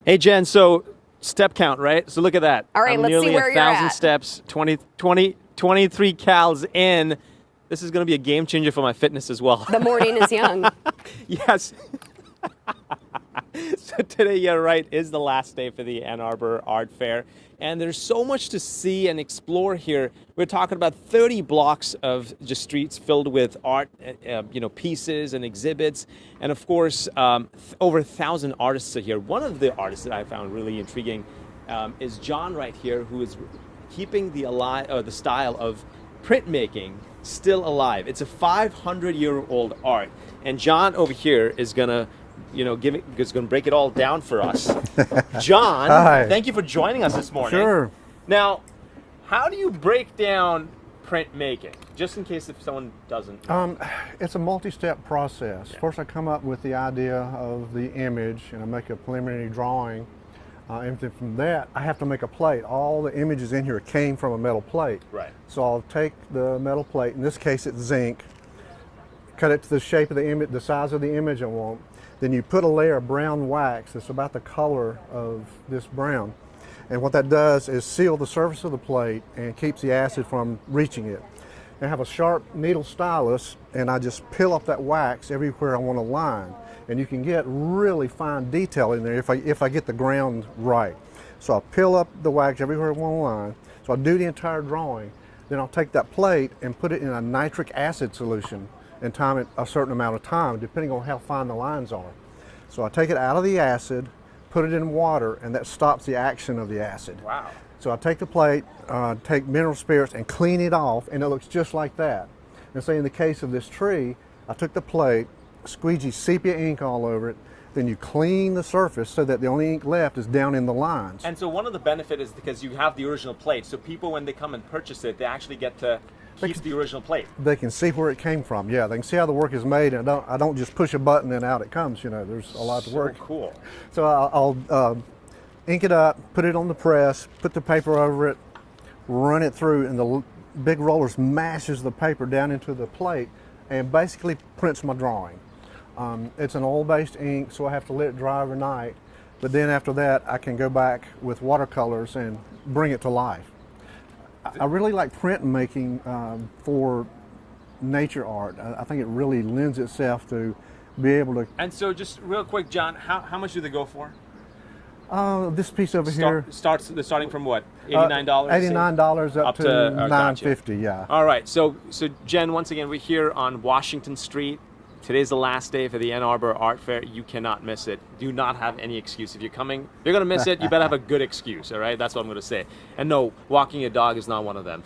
Hey, Jen, so step count, right? So look at that. All right, I'm let's see nearly where you're 1,000 at. steps, 23 cals in. This is going to be a game changer for my fitness as well. The morning is young. Yes. So today, yeah, right, is the last day for the Ann Arbor Art Fair. And there's so much to see and explore here. We're talking about 30 blocks of just streets filled with art, pieces and exhibits. And of course, over 1,000 artists are here. One of the artists that I found really intriguing is John right here, who is keeping the style of printmaking still alive. It's a 500-year-old art. And John over here is going to is going to break it all down for us. John, Hi. Thank you for joining us this morning. Sure. Now, how do you break down printmaking, just in case if someone doesn't know? It's a multi-step process. Yeah. First, I come up with the idea of the image, and I make a preliminary drawing. And then from that, I have to make a plate. All the images in here came from a metal plate. Right. So I'll take the metal plate, in this case it's zinc, cut it to the shape of the image, the size of the image I want. Then you put a layer of brown wax that's about the color of this brown. And what that does is seal the surface of the plate and keeps the acid from reaching it. I have a sharp needle stylus, and I just peel up that wax everywhere I want to line. And you can get really fine detail in there if I get the ground right. So I'll peel up the wax everywhere I want to line. So I'll do the entire drawing. Then I'll take that plate and put it in a nitric acid solution and time it a certain amount of time, depending on how fine the lines are. So I take it out of the acid, put it in water, and that stops the action of the acid. Wow. So I take the plate, take mineral spirits and clean it off, and it looks just like that. And say in the case of this tree, I took the plate, squeegee sepia ink all over it, then you clean the surface so that the only ink left is down in the lines. And so one of the benefits is because you have the original plate, so people when they come and purchase it, they actually get to keep the original plate. They can see where it came from. Yeah, they can see how the work is made, and I don't just push a button and out it comes. There's a lot of work. So cool. So I'll ink it up, put it on the press, put the paper over it, run it through, and the big roller smashes the paper down into the plate and basically prints my drawing. It's an oil-based ink, so I have to let it dry overnight, but then after that I can go back with watercolors and bring it to life. I really like printmaking for nature art. I think it really lends itself to be able to... And so just real quick, John, how much do they go for? This piece over here... Starting from what? $89? $89 up to $9.50, gotcha. yeah. All right, so Jen, once again, we're here on Washington Street. Today's the last day for the Ann Arbor Art Fair. You cannot miss it. Do not have any excuse. If you're coming, if you're going to miss it, you better have a good excuse, all right? That's what I'm going to say. And no, walking a dog is not one of them.